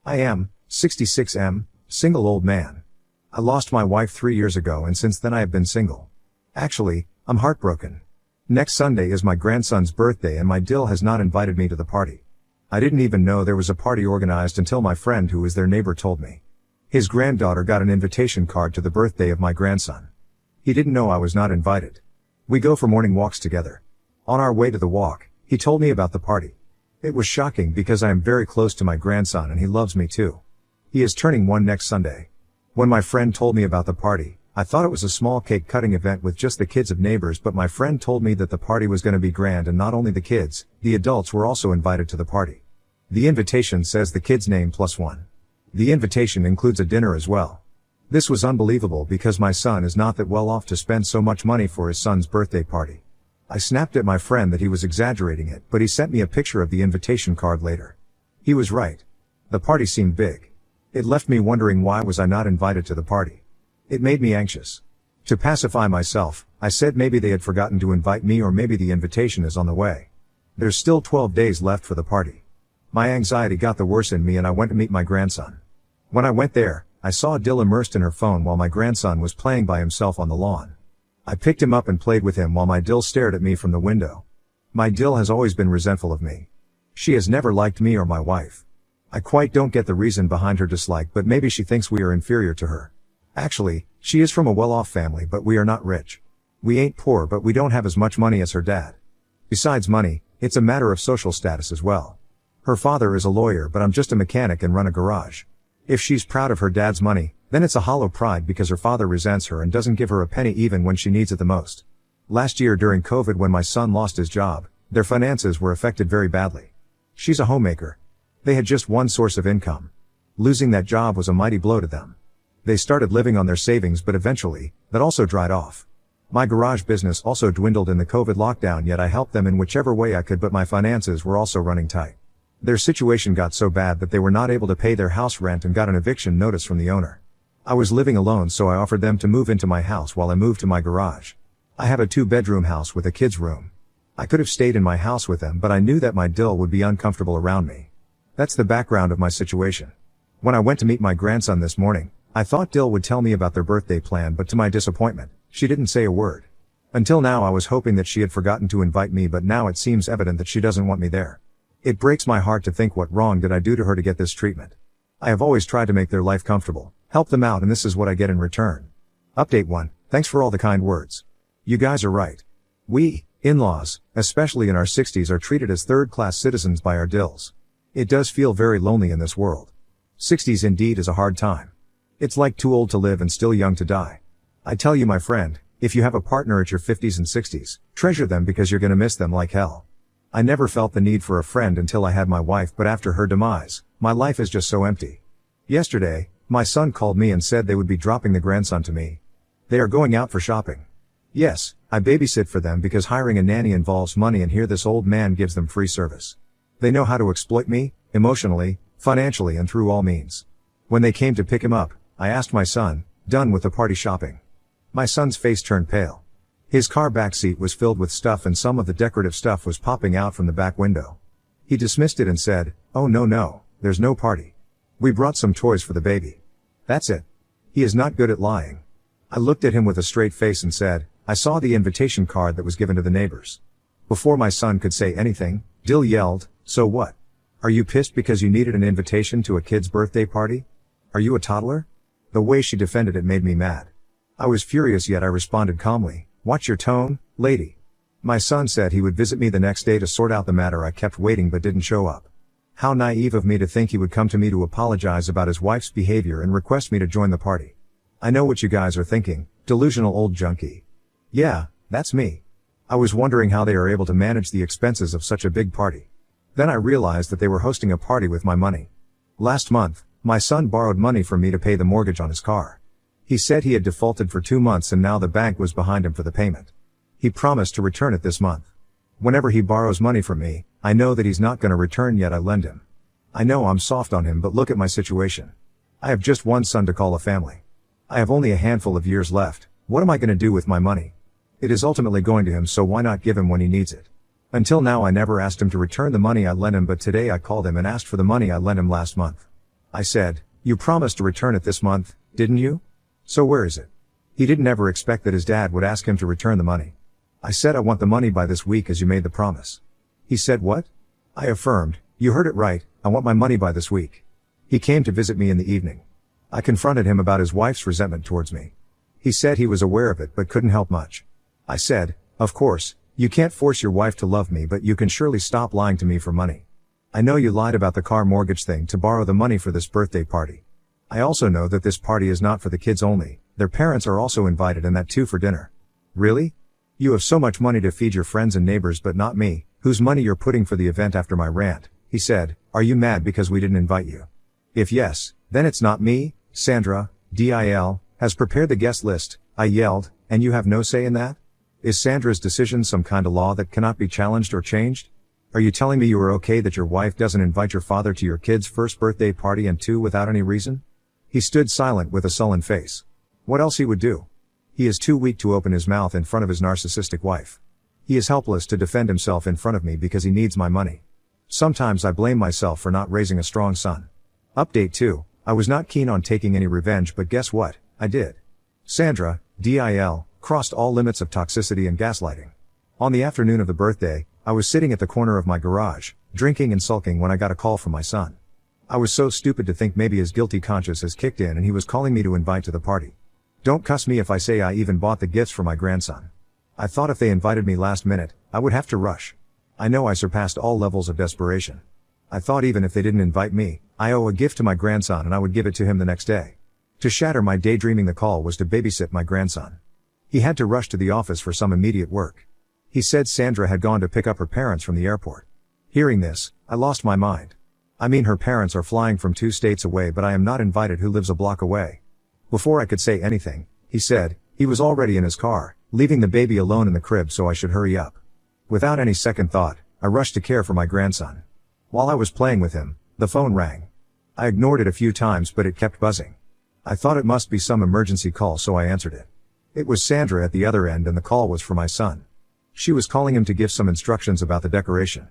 I am 66M, single old man. I lost my wife 3 years ago and since then I have been single. Actually, I'm heartbroken. Next Sunday is my grandson's birthday and my Dill has not invited me to the party. I didn't even know there was a party organized until my friend who is their neighbor told me. His granddaughter got an invitation card to the birthday of my grandson. He didn't know I was not invited. We go for morning walks together. On our way to the walk, he told me about the party. It was shocking because I am very close to my grandson and he loves me too. He is turning 1 next Sunday. When my friend told me about the party, I thought it was a small cake cutting event with just the kids of neighbors, but my friend told me that the party was going to be grand and not only the kids, the adults were also invited to the party. The invitation says the kid's name plus one. The invitation includes a dinner as well. This was unbelievable because my son is not that well off to spend so much money for his son's birthday party. I snapped at my friend that he was exaggerating it, but he sent me a picture of the invitation card later. He was right. The party seemed big. It left me wondering why was I not invited to the party. It made me anxious. To pacify myself, I said maybe they had forgotten to invite me or maybe the invitation is on the way. There's still 12 days left for the party. My anxiety got the worse in me and I went to meet my grandson. When I went there, I saw Dill immersed in her phone while my grandson was playing by himself on the lawn. I picked him up and played with him while my Dill stared at me from the window. My Dill has always been resentful of me. She has never liked me or my wife. I quite don't get the reason behind her dislike, but maybe she thinks we are inferior to her. Actually, she is from a well-off family but we are not rich. We ain't poor but we don't have as much money as her dad. Besides money, it's a matter of social status as well. Her father is a lawyer but I'm just a mechanic and run a garage. If she's proud of her dad's money, then it's a hollow pride because her father resents her and doesn't give her a penny even when she needs it the most. Last year during COVID when my son lost his job, their finances were affected very badly. She's a homemaker. They had just one source of income. Losing that job was a mighty blow to them. They started living on their savings but eventually, that also dried off. My garage business also dwindled in the COVID lockdown, yet I helped them in whichever way I could, but my finances were also running tight. Their situation got so bad that they were not able to pay their house rent and got an eviction notice from the owner. I was living alone so I offered them to move into my house while I moved to my garage. I have a 2-bedroom house with a kid's room. I could have stayed in my house with them but I knew that my Dill would be uncomfortable around me. That's the background of my situation. When I went to meet my grandson this morning, I thought Dill would tell me about their birthday plan, but to my disappointment, she didn't say a word. Until now I was hoping that she had forgotten to invite me, but now it seems evident that she doesn't want me there. It breaks my heart to think what wrong did I do to her to get this treatment. I have always tried to make their life comfortable, help them out, and this is what I get in return. Update 1. Thanks for all the kind words. You guys are right. We, in-laws, especially in our 60s, are treated as third-class citizens by our Dills. It does feel very lonely in this world. 60s indeed is a hard time. It's like too old to live and still young to die. I tell you my friend, if you have a partner at your 50s and 60s, treasure them because you're gonna miss them like hell. I never felt the need for a friend until I had my wife, but after her demise, my life is just so empty. Yesterday, my son called me and said they would be dropping the grandson to me. They are going out for shopping. Yes, I babysit for them because hiring a nanny involves money, and here this old man gives them free service. They know how to exploit me, emotionally, financially, and through all means. When they came to pick him up, I asked my son, "Done with the party shopping?" My son's face turned pale. His car backseat was filled with stuff and some of the decorative stuff was popping out from the back window. He dismissed it and said, "Oh no, there's no party. We brought some toys for the baby. That's it." He is not good at lying. I looked at him with a straight face and said, "I saw the invitation card that was given to the neighbors." Before my son could say anything, Dill yelled, "So what? Are you pissed because you needed an invitation to a kid's birthday party? Are you a toddler?" The way she defended it made me mad. I was furious, yet I responded calmly, "Watch your tone, lady." My son said he would visit me the next day to sort out the matter. I kept waiting but didn't show up. How naive of me to think he would come to me to apologize about his wife's behavior and request me to join the party. I know what you guys are thinking, delusional old junkie. Yeah, that's me. I was wondering how they are able to manage the expenses of such a big party. Then I realized that they were hosting a party with my money. Last month, my son borrowed money from me to pay the mortgage on his car. He said he had defaulted for 2 months and now the bank was behind him for the payment. He promised to return it this month. Whenever he borrows money from me, I know that he's not gonna return, yet I lend him. I know I'm soft on him, but look at my situation. I have just one son to call a family. I have only a handful of years left. What am I gonna do with my money? It is ultimately going to him, so why not give him when he needs it? Until now I never asked him to return the money I lent him, but today I called him and asked for the money I lent him last month. I said, "You promised to return it this month, didn't you? So where is it?" He didn't ever expect that his dad would ask him to return the money. I said, "I want the money by this week as you made the promise." He said, "What?" I affirmed, "You heard it right, I want my money by this week." He came to visit me in the evening. I confronted him about his wife's resentment towards me. He said he was aware of it but couldn't help much. I said, "Of course, you can't force your wife to love me, but you can surely stop lying to me for money. I know you lied about the car mortgage thing to borrow the money for this birthday party. I also know that this party is not for the kids only, their parents are also invited and that too for dinner." "Really? You have so much money to feed your friends and neighbors but not me, whose money you're putting for the event." After my rant, he said, "Are you mad because we didn't invite you? If yes, then it's not me. Sandra, DIL, has prepared the guest list," I yelled, "and you have no say in that? Is Sandra's decision some kind of law that cannot be challenged or changed? Are you telling me you are okay that your wife doesn't invite your father to your kid's first birthday party and too without any reason?" He stood silent with a sullen face. What else he would do? He is too weak to open his mouth in front of his narcissistic wife. He is helpless to defend himself in front of me because he needs my money. Sometimes I blame myself for not raising a strong son. Update 2. I was not keen on taking any revenge, but guess what? I did. Sandra, DIL, crossed all limits of toxicity and gaslighting. On the afternoon of the birthday, I was sitting at the corner of my garage, drinking and sulking when I got a call from my son. I was so stupid to think maybe his guilty conscience has kicked in and he was calling me to invite to the party. Don't cuss me if I say I even bought the gifts for my grandson. I thought if they invited me last minute, I would have to rush. I know I surpassed all levels of desperation. I thought even if they didn't invite me, I owe a gift to my grandson and I would give it to him the next day. To shatter my daydreaming, the call was to babysit my grandson. He had to rush to the office for some immediate work. He said Sandra had gone to pick up her parents from the airport. Hearing this, I lost my mind. I mean, her parents are flying from 2 states away, but I am not invited, who lives a block away. Before I could say anything, he said, he was already in his car, leaving the baby alone in the crib, so I should hurry up. Without any second thought, I rushed to care for my grandson. While I was playing with him, the phone rang. I ignored it a few times, but it kept buzzing. I thought it must be some emergency call, so I answered it. It was Sandra at the other end, and the call was for my son. She was calling him to give some instructions about the decoration.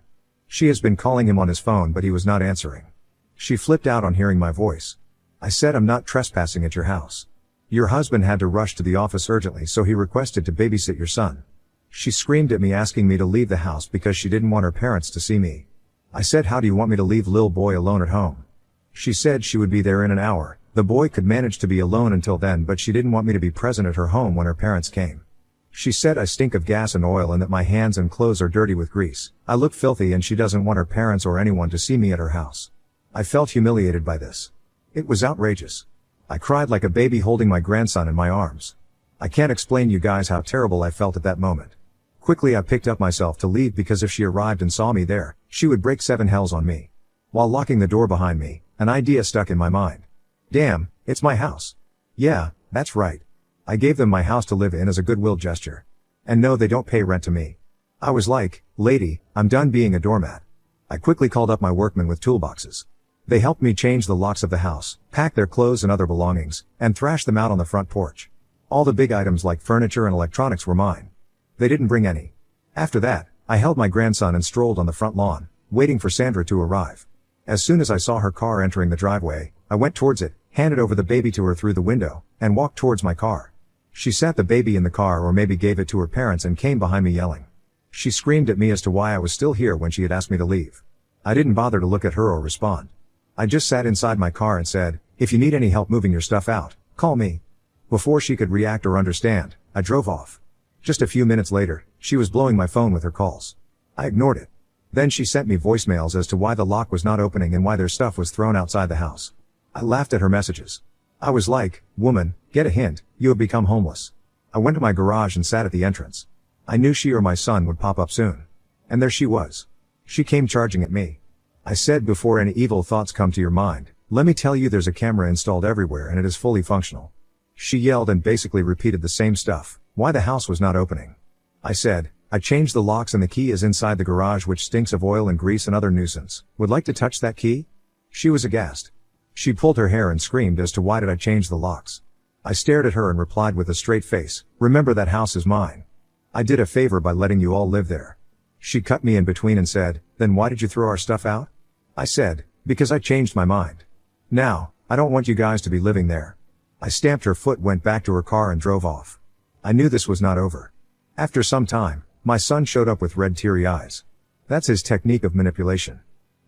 She has been calling him on his phone, but he was not answering. She flipped out on hearing my voice. I said, "I'm not trespassing at your house. Your husband had to rush to the office urgently, so he requested to babysit your son." She screamed at me, asking me to leave the house because she didn't want her parents to see me. I said, "How do you want me to leave lil boy alone at home?" She said she would be there in an hour. The boy could manage to be alone until then, but she didn't want me to be present at her home when her parents came. She said I stink of gas and oil and that my hands and clothes are dirty with grease. I look filthy and she doesn't want her parents or anyone to see me at her house. I felt humiliated by this. It was outrageous. I cried like a baby holding my grandson in my arms. I can't explain you guys how terrible I felt at that moment. Quickly I picked up myself to leave because if she arrived and saw me there, she would break 7 hells on me. While locking the door behind me, an idea stuck in my mind. Damn, it's my house. Yeah, that's right. I gave them my house to live in as a goodwill gesture. And no, they don't pay rent to me. I was like, "Lady, I'm done being a doormat." I quickly called up my workmen with toolboxes. They helped me change the locks of the house, pack their clothes and other belongings, and thrash them out on the front porch. All the big items like furniture and electronics were mine. They didn't bring any. After that, I held my grandson and strolled on the front lawn, waiting for Sandra to arrive. As soon as I saw her car entering the driveway, I went towards it, handed over the baby to her through the window, and walked towards my car. She sat the baby in the car, or maybe gave it to her parents, and came behind me yelling. She screamed at me as to why I was still here when she had asked me to leave. I didn't bother to look at her or respond. I just sat inside my car and said, "If you need any help moving your stuff out, call me." Before she could react or understand, I drove off. Just a few minutes later, she was blowing my phone with her calls. I ignored it. Then she sent me voicemails as to why the lock was not opening and why their stuff was thrown outside the house. I laughed at her messages. I was like, "Woman, get a hint, you have become homeless." I went to my garage and sat at the entrance. I knew she or my son would pop up soon. And there she was. She came charging at me. I said, "Before any evil thoughts come to your mind, let me tell you there's a camera installed everywhere and it is fully functional." She yelled and basically repeated the same stuff, why the house was not opening. I said, "I changed the locks and the key is inside the garage, which stinks of oil and grease and other nuisance. Would like to touch that key?" She was aghast. She pulled her hair and screamed as to why did I change the locks. I stared at her and replied with a straight face, "Remember, that house is mine. I did a favor by letting you all live there." She cut me in between and said, "Then why did you throw our stuff out?" I said, "Because I changed my mind." Now, I don't want you guys to be living there. I stamped her foot, went back to her car and drove off. I knew this was not over. After some time, my son showed up with red teary eyes. That's his technique of manipulation.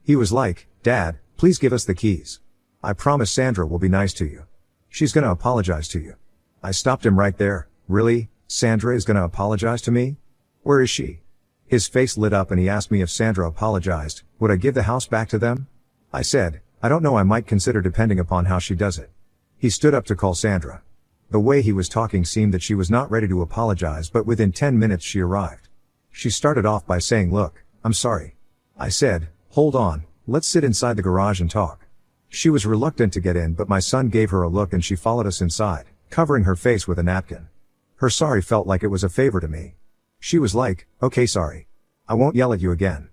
He was like, "Dad, please give us the keys. I promise Sandra will be nice to you. She's gonna apologize to you." I stopped him right there. Really? Sandra is gonna apologize to me? Where is she? His face lit up and he asked me if Sandra apologized, would I give the house back to them? I said, I don't know, I might consider depending upon how she does it. He stood up to call Sandra. The way he was talking seemed that she was not ready to apologize, but within 10 minutes she arrived. She started off by saying, "Look, I'm sorry." I said, "Hold on, let's sit inside the garage and talk." She was reluctant to get in, but my son gave her a look and she followed us inside, covering her face with a napkin. Her sorry felt like it was a favor to me. She was like, "Okay, sorry. I won't yell at you again.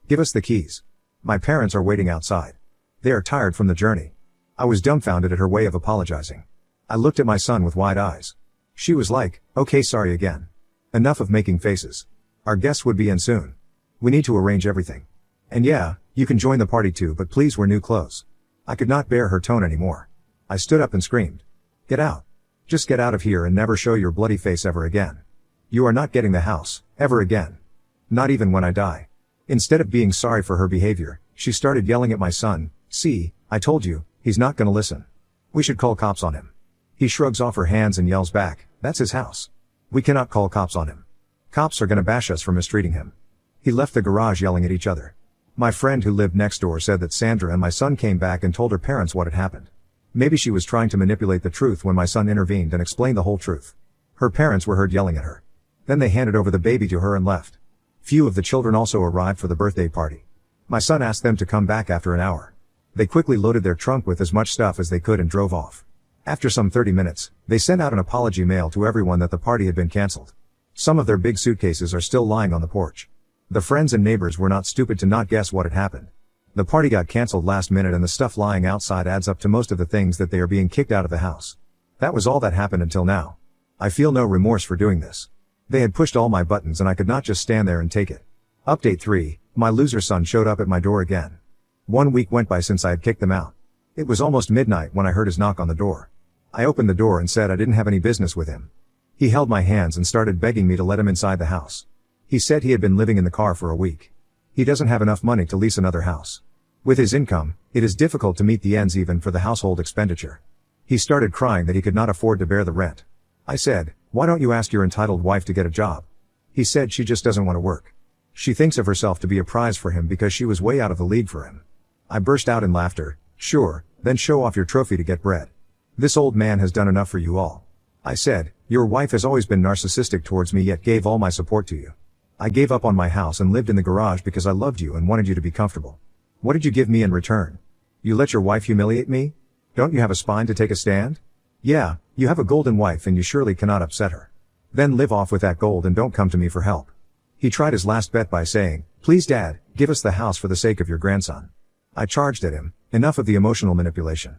Give us the keys. My parents are waiting outside. They are tired from the journey." I was dumbfounded at her way of apologizing. I looked at my son with wide eyes. She was like, "Okay, sorry again. Enough of making faces. Our guests would be in soon. We need to arrange everything. And yeah, you can join the party too, but please wear new clothes." I could not bear her tone anymore. I stood up and screamed, "Get out. Just get out of here and never show your bloody face ever again. You are not getting the house, ever again. Not even when I die." Instead of being sorry for her behavior, she started yelling at my son, "See, I told you, he's not gonna listen. We should call cops on him." He shrugs off her hands and yells back, "That's his house. We cannot call cops on him. Cops are gonna bash us for mistreating him." He left the garage yelling at each other. My friend who lived next door said that Sandra and my son came back and told her parents what had happened. Maybe she was trying to manipulate the truth when my son intervened and explained the whole truth. Her parents were heard yelling at her. Then they handed over the baby to her and left. Few of the children also arrived for the birthday party. My son asked them to come back after an hour. They quickly loaded their trunk with as much stuff as they could and drove off. After some 30 minutes, they sent out an apology mail to everyone that the party had been cancelled. Some of their big suitcases are still lying on the porch. The friends and neighbors were not stupid to not guess what had happened. The party got cancelled last minute and the stuff lying outside adds up to most of the things that they are being kicked out of the house. That was all that happened until now. I feel no remorse for doing this. They had pushed all my buttons and I could not just stand there and take it. Update 3, my loser son showed up at my door again. 1 week went by since I had kicked them out. It was almost midnight when I heard his knock on the door. I opened the door and said I didn't have any business with him. He held my hands and started begging me to let him inside the house. He said he had been living in the car for a week. He doesn't have enough money to lease another house. With his income, it is difficult to meet the ends even for the household expenditure. He started crying that he could not afford to bear the rent. I said, "Why don't you ask your entitled wife to get a job?" He said she just doesn't want to work. She thinks of herself to be a prize for him because she was way out of the league for him. I burst out in laughter. "Sure, then show off your trophy to get bread. This old man has done enough for you all." I said, "Your wife has always been narcissistic towards me yet gave all my support to you. I gave up on my house and lived in the garage because I loved you and wanted you to be comfortable. What did you give me in return? You let your wife humiliate me? Don't you have a spine to take a stand? Yeah, you have a golden wife and you surely cannot upset her. Then live off with that gold and don't come to me for help." He tried his last bet by saying, "Please Dad, give us the house for the sake of your grandson." I charged at him, "Enough of the emotional manipulation.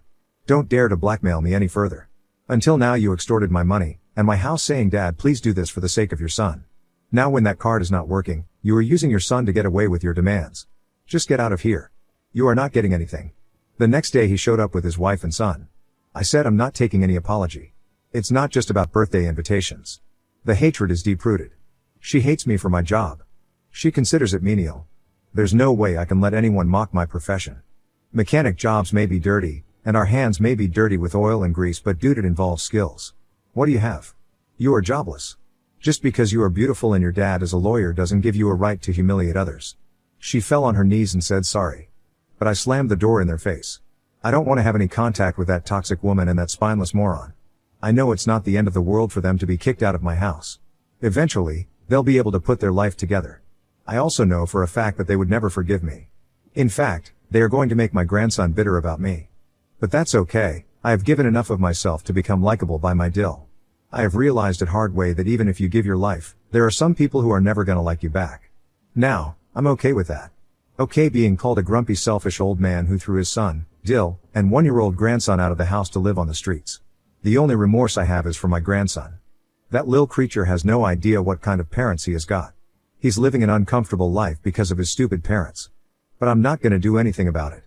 Don't dare to blackmail me any further. Until now you extorted my money, and my house saying, 'Dad, please do this for the sake of your son.' Now when that card is not working, you are using your son to get away with your demands. Just get out of here. You are not getting anything." The next day he showed up with his wife and son. I said I'm not taking any apology. It's not just about birthday invitations. The hatred is deep-rooted. She hates me for my job. She considers it menial. There's no way I can let anyone mock my profession. Mechanic jobs may be dirty, and our hands may be dirty with oil and grease, but dude, it involves skills. What do you have? You are jobless. Just because you are beautiful and your dad is a lawyer doesn't give you a right to humiliate others." She fell on her knees and said sorry. But I slammed the door in their face. I don't want to have any contact with that toxic woman and that spineless moron. I know it's not the end of the world for them to be kicked out of my house. Eventually, they'll be able to put their life together. I also know for a fact that they would never forgive me. In fact, they are going to make my grandson bitter about me. But that's okay, I have given enough of myself to become likable by my dill. I have realized it hard way that even if you give your life, there are some people who are never gonna like you back. Now, I'm okay with that. Okay being called a grumpy selfish old man who threw his son, Dill, and 1-year-old grandson out of the house to live on the streets. The only remorse I have is for my grandson. That lil creature has no idea what kind of parents he has got. He's living an uncomfortable life because of his stupid parents. But I'm not gonna do anything about it.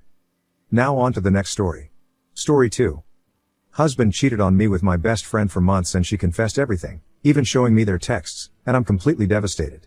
Now on to the next story. Story 2. Husband cheated on me with my best friend for months and she confessed everything, even showing me their texts, and I'm completely devastated.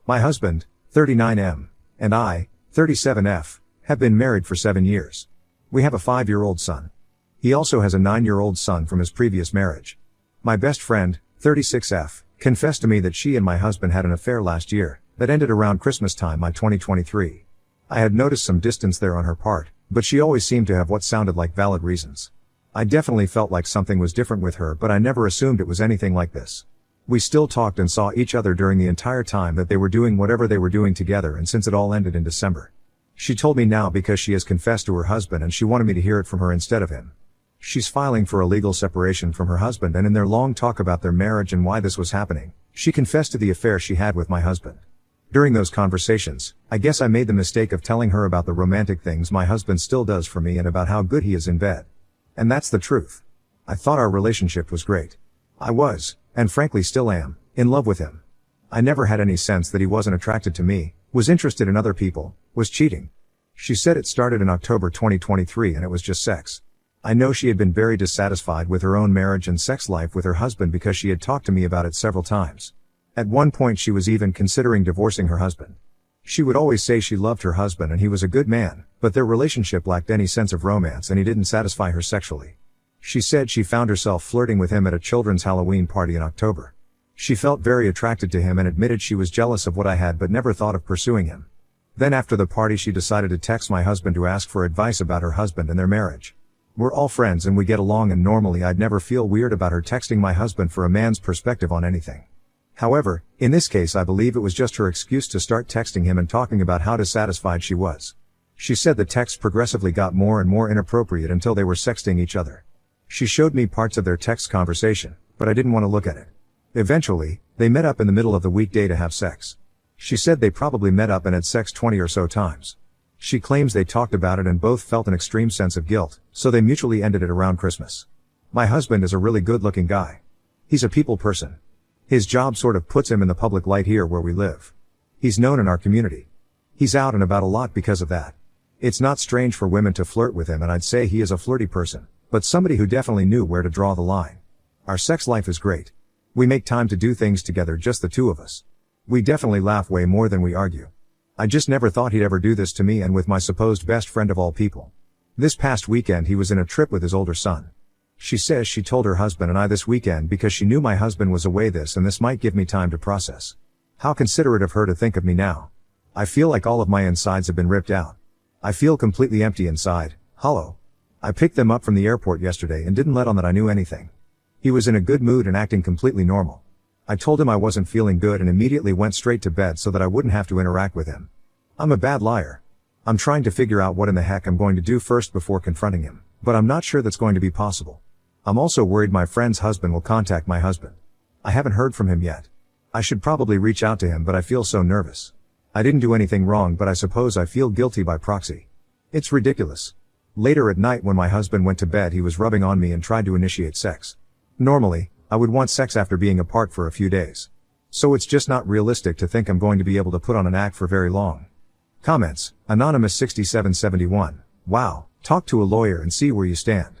My husband, 39M, and I, 37F, have been married for 7 years. We have a 5-year-old son. He also has a 9-year-old son from his previous marriage. My best friend, 36F, confessed to me that she and my husband had an affair last year, that ended around Christmas time, 2023. I had noticed some distance there on her part, but she always seemed to have what sounded like valid reasons. I definitely felt like something was different with her, but I never assumed it was anything like this. We still talked and saw each other during the entire time that they were doing whatever they were doing together, and since it all ended in December. She told me now because she has confessed to her husband and she wanted me to hear it from her instead of him. She's filing for a legal separation from her husband, and in their long talk about their marriage and why this was happening, she confessed to the affair she had with my husband. During those conversations, I guess I made the mistake of telling her about the romantic things my husband still does for me and about how good he is in bed. And that's the truth. I thought our relationship was great. I was, and frankly still am, in love with him. I never had any sense that he wasn't attracted to me, was interested in other people, was cheating. She said it started in October 2023 and it was just sex. I know she had been very dissatisfied with her own marriage and sex life with her husband because she had talked to me about it several times. At one point she was even considering divorcing her husband. She would always say she loved her husband and he was a good man, but their relationship lacked any sense of romance and he didn't satisfy her sexually. She said she found herself flirting with him at a children's Halloween party in October. She felt very attracted to him and admitted she was jealous of what I had but never thought of pursuing him. Then after the party she decided to text my husband to ask for advice about her husband and their marriage. We're all friends and we get along, and normally I'd never feel weird about her texting my husband for a man's perspective on anything. However, in this case I believe it was just her excuse to start texting him and talking about how dissatisfied she was. She said the texts progressively got more and more inappropriate until they were sexting each other. She showed me parts of their text conversation, but I didn't want to look at it. Eventually, they met up in the middle of the weekday to have sex. She said they probably met up and had sex 20 or so times. She claims they talked about it and both felt an extreme sense of guilt, so they mutually ended it around Christmas. My husband is a really good-looking guy. He's a people person. His job sort of puts him in the public light here where we live. He's known in our community. He's out and about a lot because of that. It's not strange for women to flirt with him, and I'd say he is a flirty person, but somebody who definitely knew where to draw the line. Our sex life is great. We make time to do things together, just the two of us. We definitely laugh way more than we argue. I just never thought he'd ever do this to me and with my supposed best friend of all people. This past weekend he was in a trip with his older son. She says she told her husband and I this weekend because she knew my husband was away and this might give me time to process. How considerate of her to think of me now. I feel like all of my insides have been ripped out. I feel completely empty inside, hollow. I picked them up from the airport yesterday and didn't let on that I knew anything. He was in a good mood and acting completely normal. I told him I wasn't feeling good and immediately went straight to bed so that I wouldn't have to interact with him. I'm a bad liar. I'm trying to figure out what in the heck I'm going to do first before confronting him, but I'm not sure that's going to be possible. I'm also worried my friend's husband will contact my husband. I haven't heard from him yet. I should probably reach out to him, but I feel so nervous. I didn't do anything wrong, but I suppose I feel guilty by proxy. It's ridiculous. Later at night when my husband went to bed he was rubbing on me and tried to initiate sex. Normally, I would want sex after being apart for a few days. So it's just not realistic to think I'm going to be able to put on an act for very long. Comments, Anonymous 6771. Wow, talk to a lawyer and see where you stand.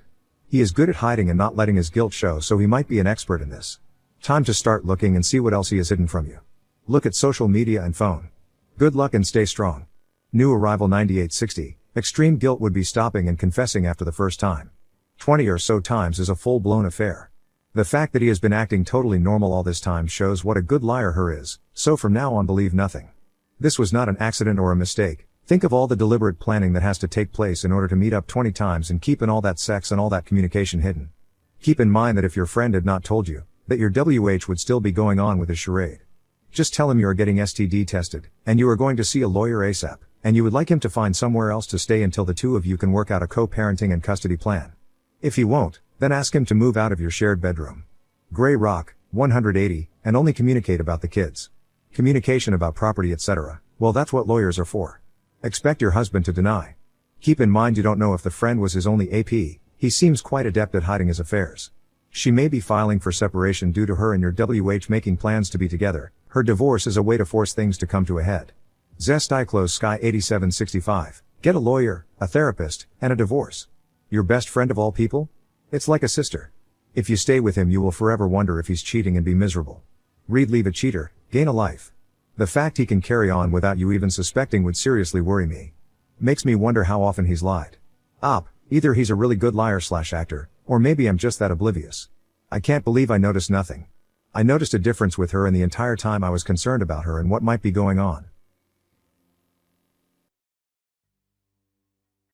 He is good at hiding and not letting his guilt show, so he might be an expert in this. Time to start looking and see what else he has hidden from you. Look at social media and phone. Good luck and stay strong. New arrival 9860. Extreme guilt would be stopping and confessing after the first time. 20 or so times is a full-blown affair. The fact that he has been acting totally normal all this time shows what a good liar her is, so from now on believe nothing. This was not an accident or a mistake. Think of all the deliberate planning that has to take place in order to meet up 20 times and keeping all that sex and all that communication hidden. Keep in mind that if your friend had not told you, that your WH would still be going on with his charade. Just tell him you are getting STD tested, and you are going to see a lawyer ASAP, and you would like him to find somewhere else to stay until the two of you can work out a co-parenting and custody plan. If he won't, then ask him to move out of your shared bedroom. Gray Rock, 180, and only communicate about the kids. Communication about property, etc. Well, that's what lawyers are for. Expect your husband to deny. Keep in mind you don't know if the friend was his only AP, he seems quite adept at hiding his affairs. She may be filing for separation due to her and your WH making plans to be together. Her divorce is a way to force things to come to a head. Zest Iclos Sky 8765. Get a lawyer, a therapist, and a divorce. Your best friend of all people? It's like a sister. If you stay with him you will forever wonder if he's cheating and be miserable. Read Leave a Cheater, Gain a Life. The fact he can carry on without you even suspecting would seriously worry me. Makes me wonder how often he's lied. Either he's a really good liar/actor, or maybe I'm just that oblivious. I can't believe I noticed nothing. I noticed a difference with her and the entire time I was concerned about her and what might be going on.